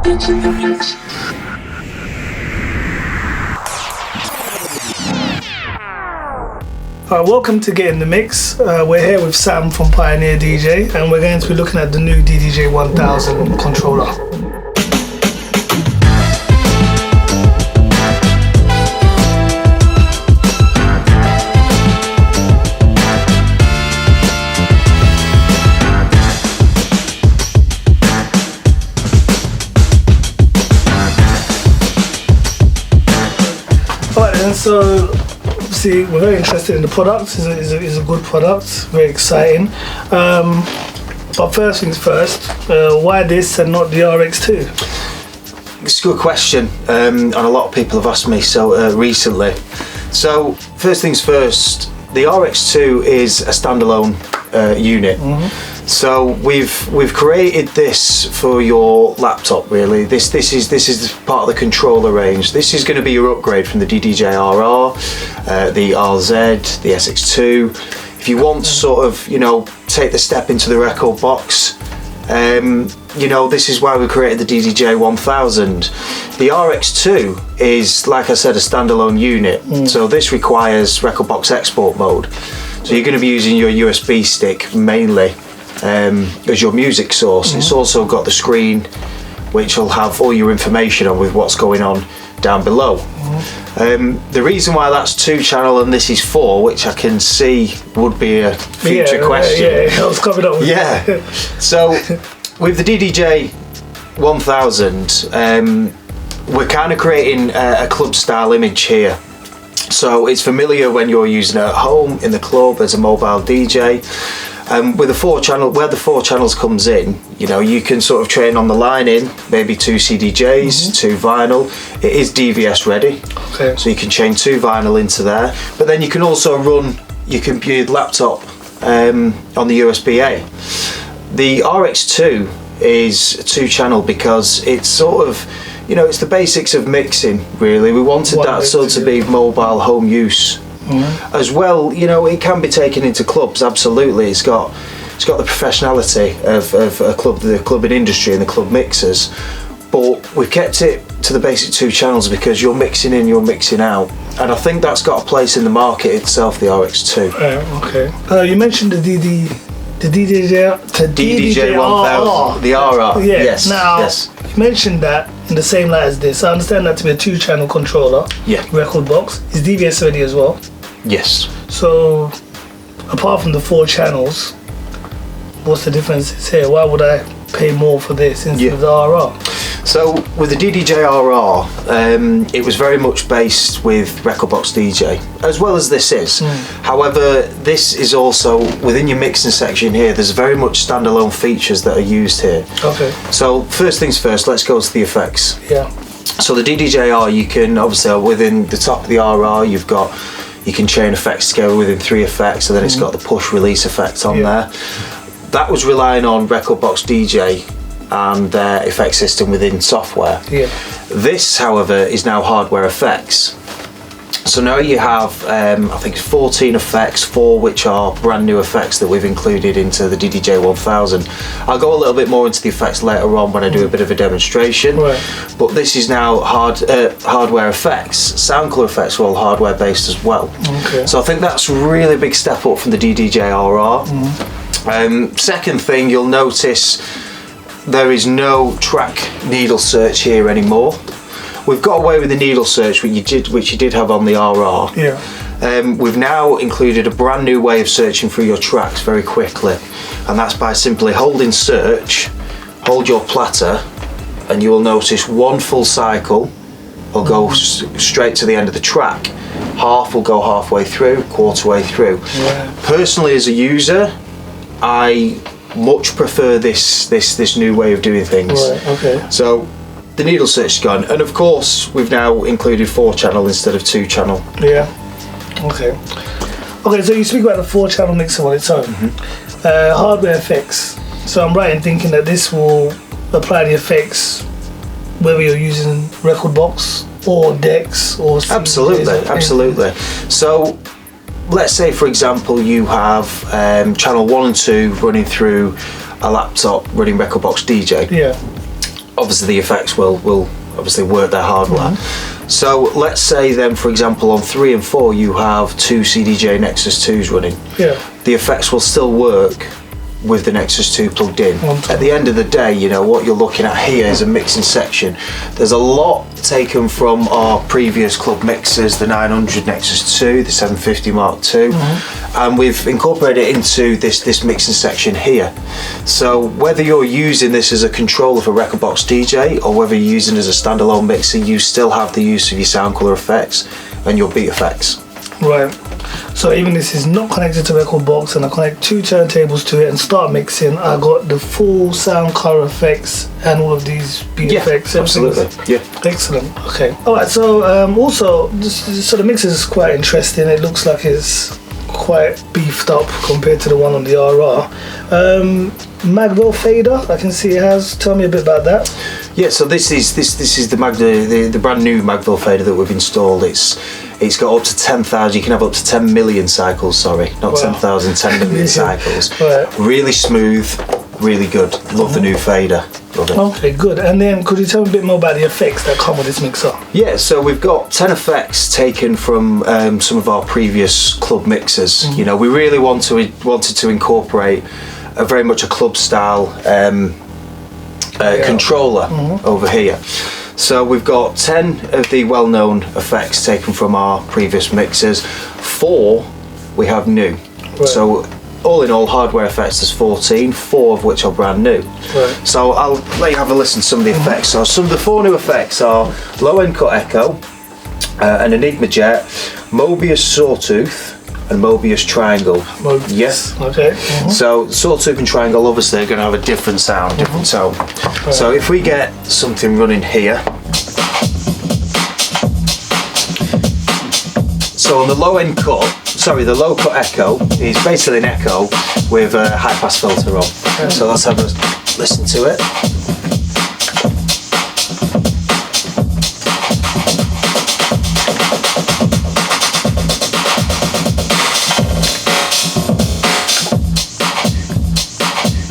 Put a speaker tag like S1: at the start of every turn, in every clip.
S1: Welcome to Get in the Mix. We're here with Sam from Pioneer DJ, and we're going to be looking at the new DDJ-1000 controller. Alright, and so obviously we're very interested in the product. It's a good product, very exciting. But first things first, why this and not the RX2?
S2: It's a good question, and a lot of people have asked me so recently. So first things first, the RX2 is a standalone unit. So we've created this for your laptop, really. This is part of the controller range. This is going to be your upgrade from the DDJ-RR, the RZ, the SX2. If you want to sort of, take the step into the record box, this is why we created the DDJ-1000. The RX2 is, like I said, a standalone unit. So this requires record box export mode. So you're going to be using your USB stick mainly as your music source. It's also got the screen which will have all your information on with what's going on down below. The reason why that's 2-channel and this is 4, which I can see would be a future question.
S1: Yeah, I was coming up with
S2: that. So with the DDJ-1000, we're kind of creating a club style image here. So it's familiar when you're using it at home, in the club, as a mobile DJ. With the 4-channel, where the 4 channels comes in, you can sort of train on the line in, maybe 2 CDJs, 2 vinyl. It is DVS ready, so you can chain 2 vinyl into there. But then you can also run your computer laptop on the USB-A. The RX2 is a 2-channel because it's sort of, it's the basics of mixing, really. We wanted that sort of to be mobile home use. As well, it can be taken into clubs. Absolutely, it's got the professionality of the clubbing industry and the club mixers. But we've kept it to the basic 2 channels because you're mixing in, you're mixing out, and I think that's got a place in the market itself. The RX2.
S1: You mentioned the DDJ-1000,
S2: the RR. Yes.
S1: Now you mentioned that in the same light as this. I understand that to be a 2-channel controller. Record box. Is DVS ready as well?
S2: Yes. So,
S1: apart from the 4 channels, what's the difference here? Why would I pay more for this instead of the RR?
S2: So with the DDJ-RR, it was very much based with rekordbox DJ, as well as this is. However, this is also, within your mixing section here, there's very much standalone features that are used here. So first things first, let's go to the effects. So the DDJ-R, you can obviously, within the top of the RR, you can chain effects together within 3 effects, and then it's got the push release effect on there. That was relying on rekordbox DJ and their effect system within software. This, however, is now hardware effects. So now you have, I think, 14 effects, 4 which are brand new effects that we've included into the DDJ-1000. I'll go a little bit more into the effects later on when I do a bit of a demonstration. But this is now hardware effects. Soundcolour effects are all hardware based as well. So I think that's a really big step up from the DDJ-RR. Second thing, you'll notice there is no track needle search here anymore. We've got away with the needle search, which you did have on the RR. We've now included a brand new way of searching through your tracks very quickly, and that's by simply holding search, hold your platter, and you will notice one full cycle will go straight to the end of the track. Half will go halfway through, quarter way through. Personally, as a user, I much prefer this new way of doing things. So the needle search is gone, and of course we've now included 4-channel instead of 2-channel. Okay, so you speak about the 4-channel mixer on its own. Hardware effects. So I'm right in thinking that this will apply the effects whether you're using rekordbox or decks or CDJs. Absolutely. So let's say, for example, you have channel 1 and 2 running through a laptop running rekordbox DJ. obviously the effects will obviously work their hardware. So let's say then, for example, on 3 and 4 you have 2 CDJ-NXS2s running.
S1: Yeah.
S2: The effects will still work with the Nexus 2 plugged in. At the end of the day, you know, what you're looking at here is a mixing section. There's a lot taken from our previous club mixers, the 900NXS2, the 750 Mark II, and we've incorporated it into this mixing section here. So whether you're using this as a controller for rekordbox DJ or whether you're using it as a standalone mixer, you still have the use of your sound color effects and your beat effects.
S1: Right. So even this is not connected to rekordbox, and I connect 2 turntables to it and start mixing, I got the full sound color effects and all of these beat effects.
S2: Absolutely. Yeah.
S1: Excellent. Okay. All right. So also, so the mix is quite interesting. It looks like it's quite beefed up compared to the one on the RR. Magvel fader, I can see it has. Tell me a bit about that.
S2: Yeah, so this is the brand new Magvel fader that we've installed. It's got up to 10,000. You can have up to 10 million cycles. Sorry, not 10,000, 10 million cycles. Right. Really smooth, really good. Love the new fader. Love it.
S1: Okay, good. And then could you tell me a bit more about the effects that come with this mixer?
S2: Yeah, so we've got 10 effects taken from some of our previous club mixers. You know, we really wanted to incorporate a very much a club style controller over here. So we've got 10 of the well-known effects taken from our previous mixers. 4 we have new. Right. So all in all, hardware effects, there's 14, 4 of which are brand new. Right. So I'll let you have a listen to some of the effects. So some of the 4 new effects are low-end cut echo, an Enigma jet, Mobius sawtooth, and Mobius triangle. Yes.
S1: Okay.
S2: So sawtooth and triangle obviously are going to have a different sound, different tone. Right. So if we get something running here, so on the low end cut, sorry, the low cut echo is basically an echo with a high pass filter on. Okay. So let's have a listen to it.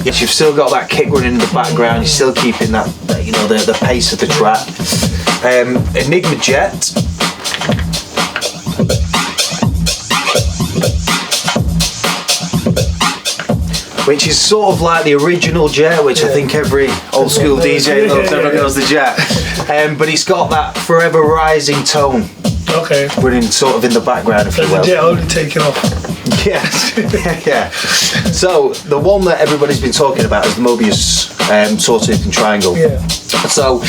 S2: Yes, you've still got that kick running in the background. You're still keeping that, you know, the pace of the track. Enigma jet. Which is sort of like the original jet, which I think every old school DJ loves. Everyone knows the jet. But it's got that forever rising tone.
S1: Okay.
S2: Running sort of in the background, if you will.
S1: The jet only taking off.
S2: Yes. Yeah. So the one that everybody's been talking about is the Mobius sawtooth and triangle. Yeah. So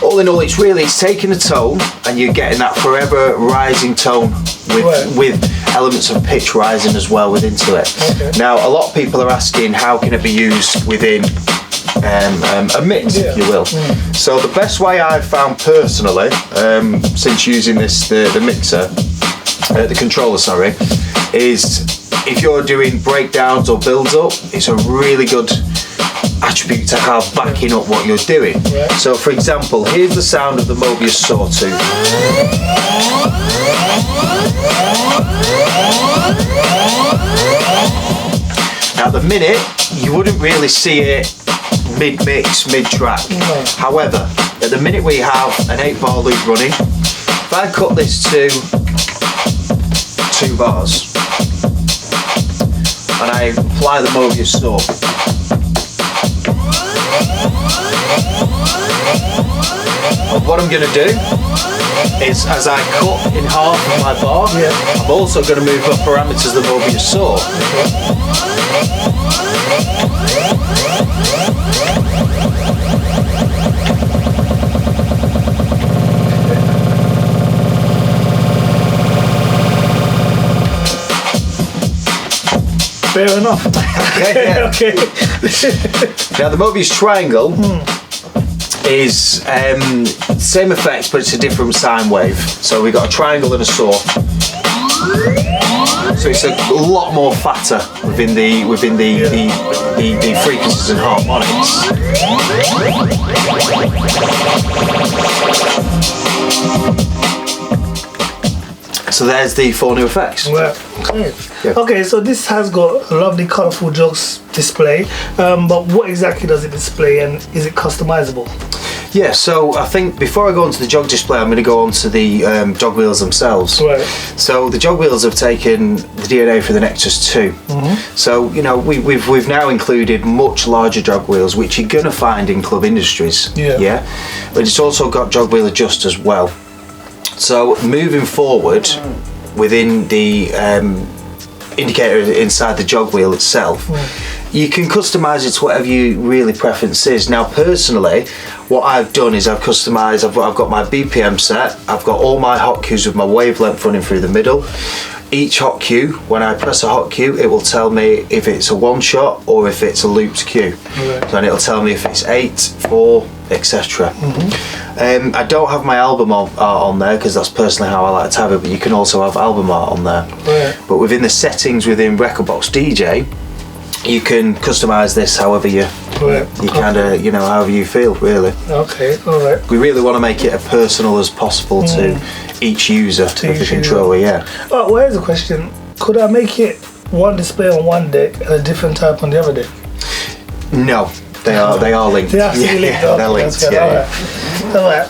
S2: all in all, it's taking a tone and you're getting that forever rising tone with elements of pitch rising as well into it. Okay. Now a lot of people are asking how can it be used within a mix, if you will. So the best way I've found personally, since using the mixer, the controller, sorry, is if you're doing breakdowns or builds up, it's a really good attribute to have backing up what you're doing. Yeah. So for example, here's the sound of the Mobius sawtooth. Now at the minute, you wouldn't really see it mid-mix, mid-track. No. However, at the minute we have an 8-bar loop running. If I cut this to 2 bars and I apply the Mobius saw, and what I'm going to do is, as I cut in half of my bar, I'm also going to move up parameters of the Mobius saw.
S1: Fair enough.
S2: Okay. Okay. Now the Mobius triangle is same effects, but it's a different sine wave. So we've got a triangle and a saw. So it's a lot more fatter within the frequencies and harmonics. So there's the 4 new effects.
S1: Well, okay. Okay, so this has got a lovely colourful jogs display, but what exactly does it display and is it customizable?
S2: Yeah, so I think before I go on to the jog display, I'm going to go on to the jog wheels themselves.
S1: Right.
S2: So the jog wheels have taken the DNA for the Nexus 2. So, you know, we've now included much larger jog wheels, which you're going to find in club industries. Yeah. But it's also got jog wheel adjust as well. So moving forward within the indicator inside the jog wheel itself, you can customize it to whatever you really preference is. Now personally, what I've done is I've customized, I've got my BPM set, I've got all my hot cues with my wavelength running through the middle. Each hot cue, when I press a hot cue, it will tell me if it's a one shot or if it's a looped cue. So, and it'll tell me if it's 8, 4, etc. I don't have my album art on there because that's personally how I like to have it, but you can also have album art on there. But within the settings within rekordbox DJ, you can customize this however you kind of, you know, however you feel, really.
S1: Okay, all right.
S2: We really want to make it as personal as possible to each user of the controller.
S1: Oh, well, here's a question. Could I make it one display on one deck and a different type on the other deck?
S2: No, they are linked.
S1: They have to be linked.
S2: They're linked.
S1: All right.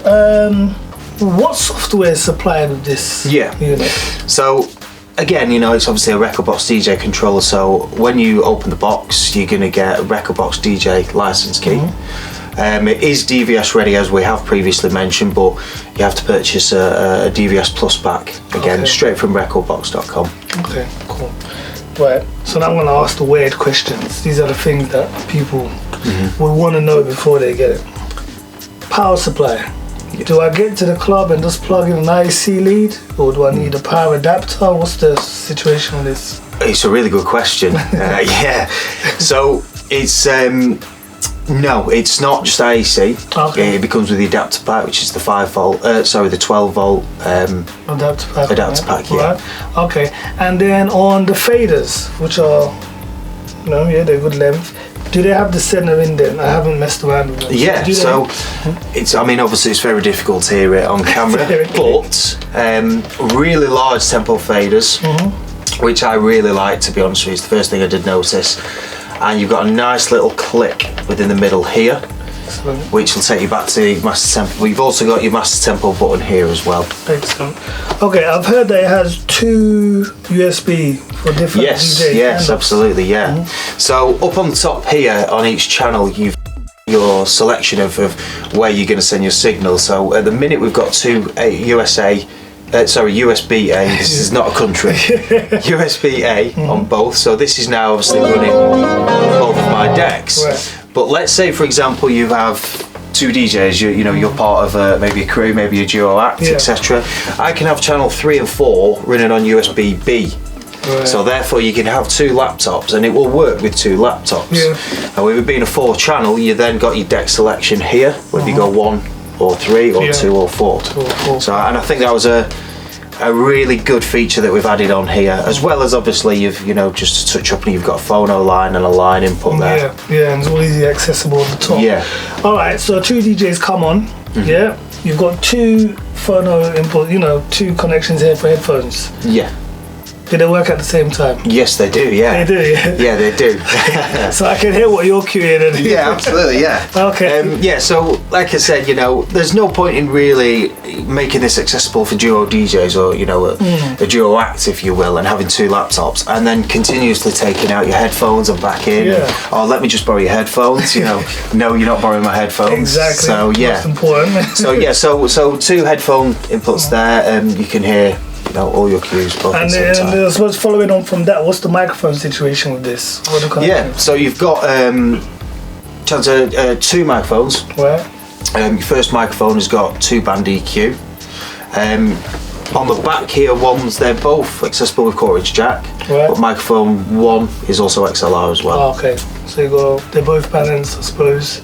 S1: What software is supplied with this unit?
S2: So again, you know, it's obviously a rekordbox DJ controller, so when you open the box, you're going to get a rekordbox DJ license key. It is DVS ready, as we have previously mentioned, but you have to purchase a DVS Plus pack, again, straight from rekordbox.com.
S1: Okay, cool. Right, so now I'm going to ask the weird questions. These are the things that people will want to know before they get it. Power supply. Do I get to the club and just plug in an IC lead, or do I need a power adapter? What's the situation with this?
S2: It's a really good question. So it's no, it's not just IEC. It comes with the adapter pack, which is the 12 volt adapter pack.
S1: Right. Okay, and then on the faders, which are, you know, they're good length. Do they have the center indent? I haven't messed around with them.
S2: So it's, I mean, obviously it's very difficult to hear it on camera, but really large tempo faders, which I really like, to be honest with you. It's the first thing I did notice. And you've got a nice little click within the middle here, which will take you back to master tempo. We've also got your master tempo button here as well.
S1: Excellent. Okay, I've heard that it has 2 USB for different DJs.
S2: Yes, absolutely, So up on the top here on each channel, you've your selection of where you're going to send your signal. So at the minute we've got 2 USB-A, this is not a country, USB-A on both, so this is now obviously running both of my decks. But let's say, for example, you have 2 DJs, you know, you're part of maybe a crew, maybe a duo act, etc. I can have channel 3 and 4 running on USB-B. So therefore you can have 2 laptops and it will work with 2 laptops. And with it being a 4 channel, you then got your deck selection here, whether you go 1 or 3 or 2 or 4. So, and I think that was a really good feature that we've added on here, as well as obviously you know, just to touch up, and you've got a phono line and a line input there.
S1: And it's all easy accessible at the top. All right, so 2 DJs come on. You've got 2 phono input, you know, 2 connections here for headphones. Do they work at the same time?
S2: Yes, they do, They do, Yeah, they do.
S1: So I can hear what you're cueing.
S2: Absolutely, Okay. So, like I said, you know, there's no point in really making this accessible for duo DJs or, you know, a duo act, if you will, and having 2 laptops, and then continuously taking out your headphones and back in. Oh, let me just borrow your headphones, you know. No, you're not borrowing my headphones.
S1: Exactly.
S2: So,
S1: That's important.
S2: So 2 headphone inputs there, and you can hear, you know, all your cues both at the same time. And
S1: I suppose following on from that, what's the microphone situation with this?
S2: So you've got 2 microphones. Your first microphone has got 2 band EQ. On the back here, they're both accessible with cordage jack, but microphone 1 is also XLR as well.
S1: Okay, so they're both balanced, I suppose.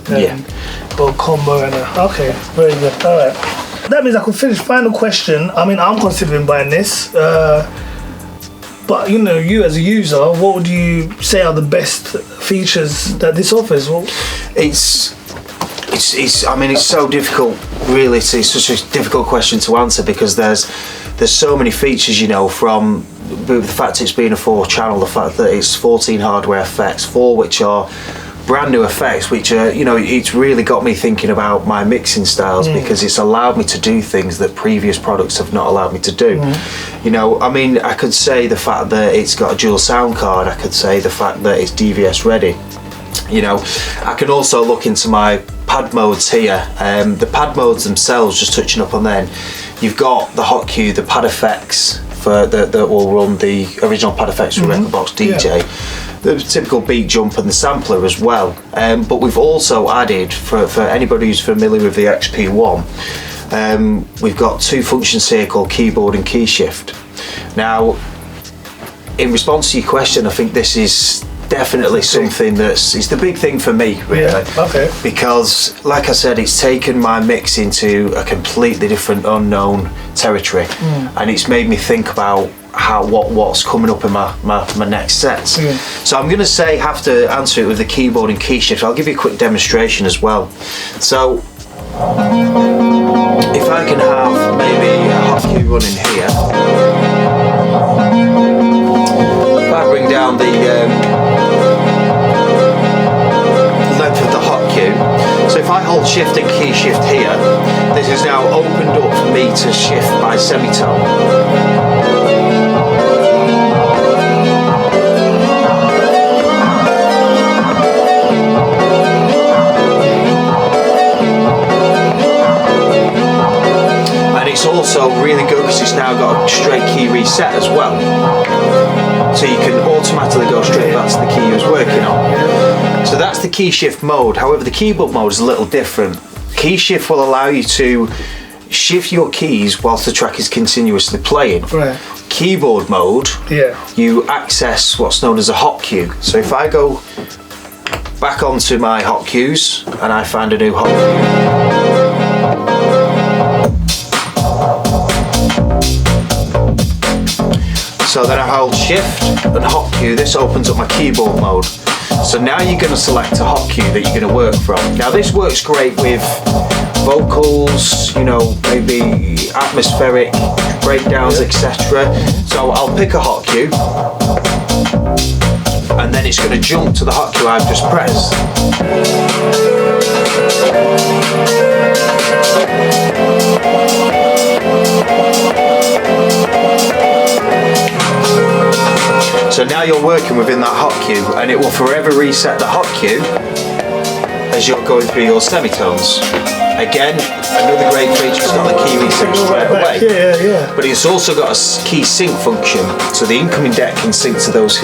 S1: Got a combo and okay, very good. All right. That means I could finish. Final question. I mean, I'm considering buying this, but you know, you as a user, what would you say are the best features that this offers? Well,
S2: it's. I mean, it's so difficult. Really, it's such a difficult question to answer because there's so many features. You know, from the fact it's being a 4 channel, the fact that it's 14 hardware effects, 4 which are brand new effects, which you know, it's really got me thinking about my mixing styles, because it's allowed me to do things that previous products have not allowed me to do. You know, I mean, I could say the fact that it's got a dual sound card, I could say the fact that it's DVS ready. You know, I can also look into my pad modes here. The pad modes themselves, just touching up on them, you've got the hot cue, the pad effects for that will run the original pad effects from rekordbox DJ, the typical beat jump and the sampler as well. But we've also added, for anybody who's familiar with the XP1, we've got two functions here called keyboard and key shift. Now, in response to your question, I think this is definitely something it's the big thing for me, really.
S1: Okay.
S2: Because, like I said, it's taken my mix into a completely different, unknown territory, and it's made me think about what's coming up in my next sets. So I'm going to have to answer it with the keyboard and key shift. I'll give you a quick demonstration as well. So if I can have maybe a hot cue running here, if I bring down the length of the hot cue, so if I hold shift and key shift here, this is now opened up for me to shift by semitone. It's also really good because it's now got a straight key reset as well, so you can automatically go straight back to the key you was working on. So that's the key shift mode. However, the keyboard mode is a little different. Key shift will allow you to shift your keys whilst the track is continuously playing. Keyboard mode, you access what's known as a hot cue. So if I go back onto my hot cues and I find a new hot cue, so then I hold shift and hot cue, this opens up my keyboard mode. So now you're going to select a hot cue that you're going to work from. Now this works great with vocals, you know, maybe atmospheric breakdowns, etc. So I'll pick a hot cue, and then it's going to jump to the hot cue I've just pressed. So now you're working within that hot cue, and it will forever reset the hot cue as you're going through your semitones. Again, another great feature, it's got the key reset straight away. But it's also got a key sync function, so the incoming deck can sync to those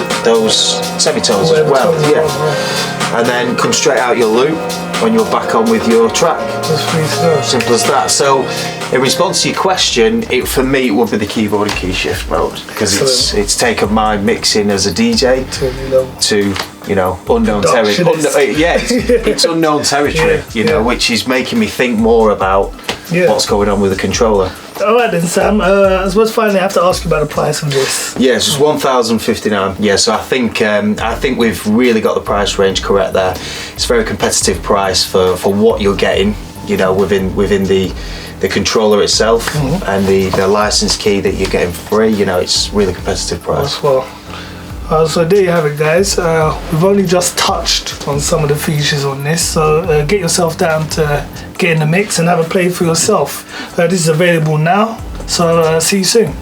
S2: semitones as well. And then come straight out your loop when you're back on with your track. Simple as that. So in response to your question, for me it would be the keyboard and key shift mode, because it's taken my mixing as a DJ to, you know, unknown territory. It's unknown territory, you know, which is making me think more about what's going on with the controller.
S1: Alright then, Sam, I suppose finally I have to ask you about the price of this.
S2: Yes, it's $1,059. Yeah, so I think we've really got the price range correct there. It's a very competitive price for what you're getting, you know, within the controller itself and the license key that you're getting free. You know, it's really competitive price.
S1: Well, so there you have it, guys. We've only just touched on some of the features on this, so get yourself down to Get in the Mix and have a play for yourself. This is available now, so see you soon.